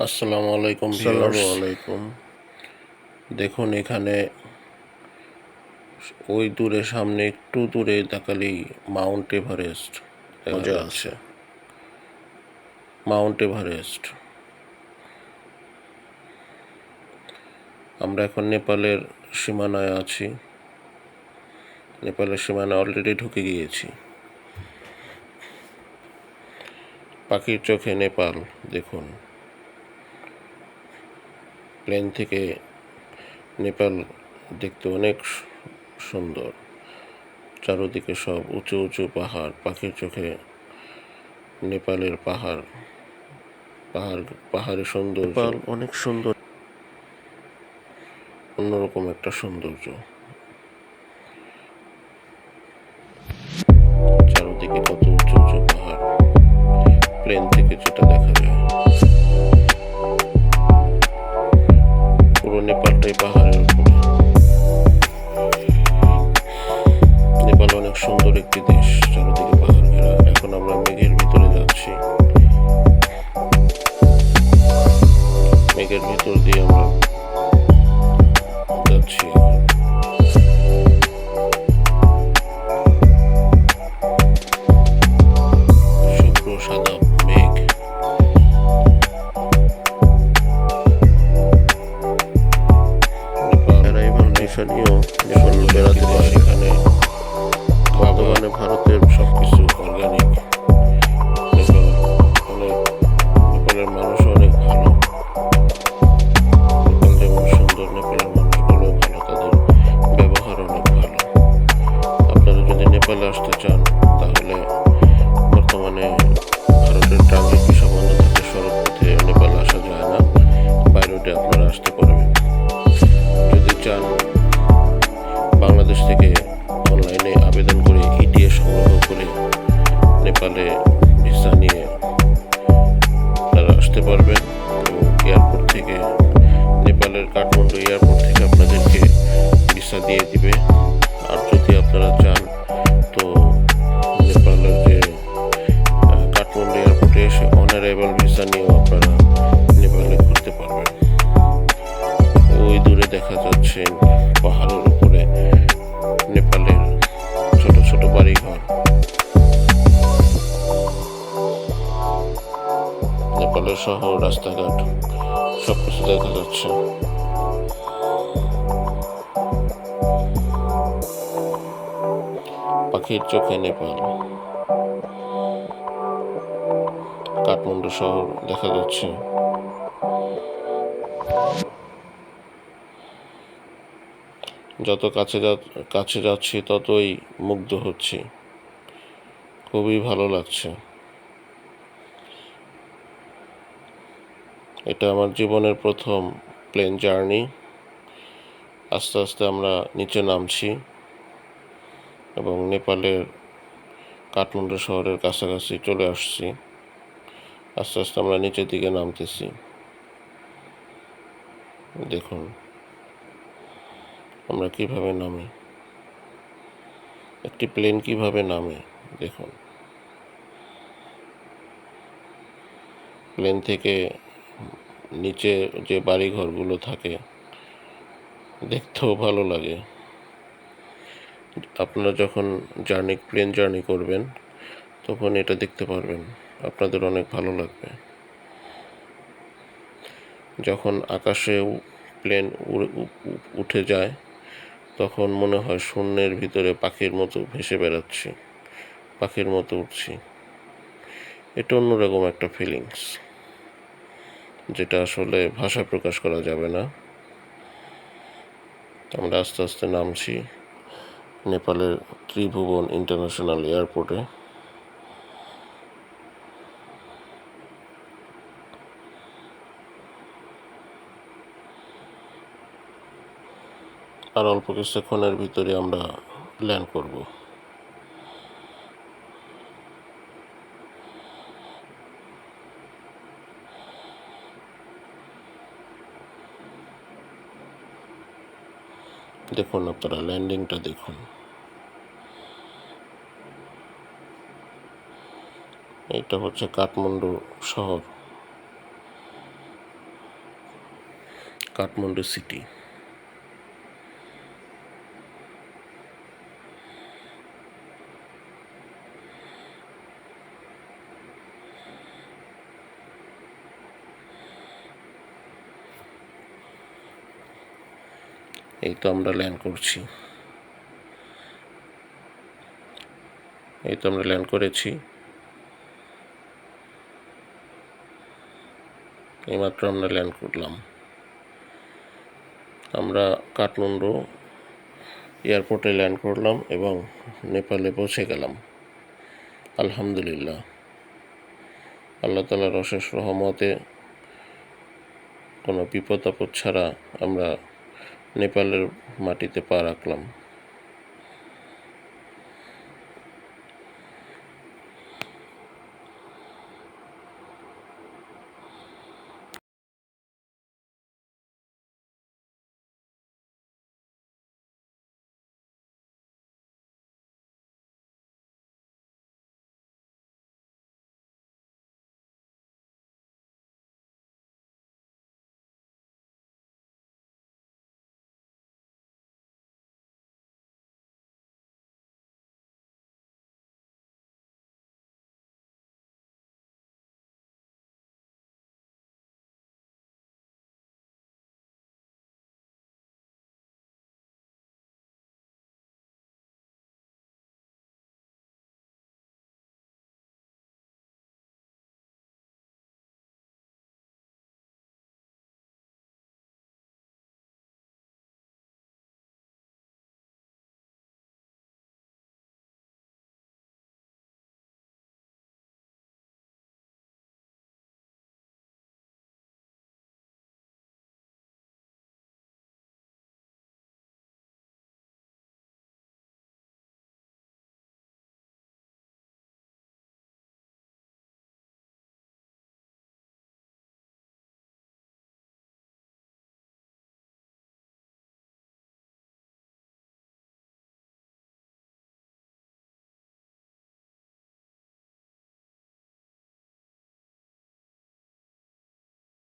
আসসালামু আলাইকুম আসসালামু ভিউয়ার্স। আলাইকুম। দেখুন এখানে ওই দূরে সামনে একটু দূরে তাকালেই মাউন্ট এভারেস্ট দেখা মজা যাচ্ছে। আছে। Mount Everest. আমরা এখন নেপালের সীমানায় আছি। নেপালের সীমানায় অলরেডি ঢুকে গিয়েছি। পাখির চোখে নেপাল দেখুন। প্লেন থেকে নেপাল দেখতে অনেক সুন্দর। চারদিকে সব উঁচু উঁচু পাহাড়, পাখির চোখে নেপালের পাহাড় পাহাড় পাহাড়ের সৌন্দর্য নেপাল অনেক সুন্দর। অন্যরকম একটা সৌন্দর্য। চারদিকে কত উঁচু উঁচু পাহাড়, প্লেন থেকে যেটা দেখা যায়। পুরো নেপালটাই পাহাড়ের উপরে। নেপাল অনেক সুন্দর একটি দেশ, চারদিকে পাহাড় ঘেরা। এখন আমরা মেঘের ভিতরে যাচ্ছি। মেঘের ভিতর দিয়ে আমরা যাচ্ছি। শুভ্র সাদা মেঘ। নেপাল অ্যারাইভাল অনেক ভিসা নিয়েও নেপাল সুন্দর একটি বেড়াতে দেশ। পারেন। এখানে বর্তমানে ভারতের সবকিছু অর্গানিক। নেপাল অনেক, নেপালের মানুষও অনেক ভালো। নেপাল যেমন সুন্দর, নেপালের মানুষগুলো ভালো, তাদের ব্যবহার অনেক ভালো। আপনারা যদি নেপালে আসতে চান তাহলে বর্তমানে ভারতের ট্রানজিট ভিসা বন্ধ থাকলে সড়ক পথে নেপালে আসা যায় না। বাই রোডে আপনারা আসতে পারবেন। যদি চান বাংলাদেশ থেকে অনলাইনে আবেদন করে ইটিএ সংগ্রহ করে নেপালে ভিসা নিয়ে আপনারা আসতে পারবেন। এবং এয়ারপোর্ট থেকে, নেপালের কাঠমান্ডু এয়ারপোর্ট থেকে আপনাদেরকে ভিসা দিয়ে দিবে। আর যদি আপনারা চান তো নেপালের যে কাঠমান্ডু এয়ারপোর্টে এসে অনারাইভাল ভিসা নিয়েও আপনারা নেপালে ঘুরতে পারবেন। ওই দূরে দেখা যাচ্ছে পাহাড়ের উপরে নেপালের ছোট ছোট বাড়িঘর। নেপালের শহর, রাস্তাঘাট সবকিছু দেখা যাচ্ছে। পাখির চোখে নেপাল। কাঠমান্ডু শহর দেখা যাচ্ছে। যত কাছে যাচ্ছি ততই মুগ্ধ হচ্ছি। খুবই ভালো লাগছে। এটা আমার জীবনের প্রথম প্লেন জার্নি। আস্তে আস্তে আমরা নিচে নামছি এবং নেপালের কাঠমান্ডু শহরের কাছাকাছি চলে আসছি। আস্তে আস্তে আমরা নিচের দিকে নামতেছি। দেখুন আমরা কিভাবে নামি, একটি প্লেন কিভাবে নামে দেখুন। প্লেন থেকে নিচে যে বাড়িঘরগুলো থাকে দেখতেও ভালো লাগে। আপনারা যখন প্লেন জার্নি করবেন তখন এটা দেখতে পারবেন, আপনাদের অনেক ভালো লাগবে। যখন আকাশে প্লেন উঠে যায় তখন মনে হয় শূন্যের ভিতরে পাখির মতো ভেসে বেড়াচ্ছি, পাখির মতো উঠছি। এটা অন্যরকম একটা ফিলিংস, যেটা আসলে ভাষা প্রকাশ করা যাবে না। আমরা আস্তে আস্তে নামছি নেপালের ত্রিভুবন ইন্টারন্যাশনাল এয়ারপোর্টে। আর অল্প কিছুক্ষণের ভিতরে আমরা ল্যান্ড করব। দেখুন আপনারা ল্যান্ডিংটা দেখুন। এটা হচ্ছে কাঠমান্ডু শহর। কাঠমান্ডু সিটি। এই তো আমরা ল্যান্ড করছি, এই তো আমরা ল্যান্ড করেছি। এইমাত্র আমরা ল্যান্ড করলাম। আমরা কাঠমান্ডু এয়ারপোর্টে ল্যান্ড করলাম এবং নেপালে পৌঁছে গেলাম। আলহামদুলিল্লাহ, আল্লাহ তাআলার অশেষ রহমতে কোনো বিপদ আপদ ছাড়া আমরা নেপালের মাটিতে পা রাখলাম।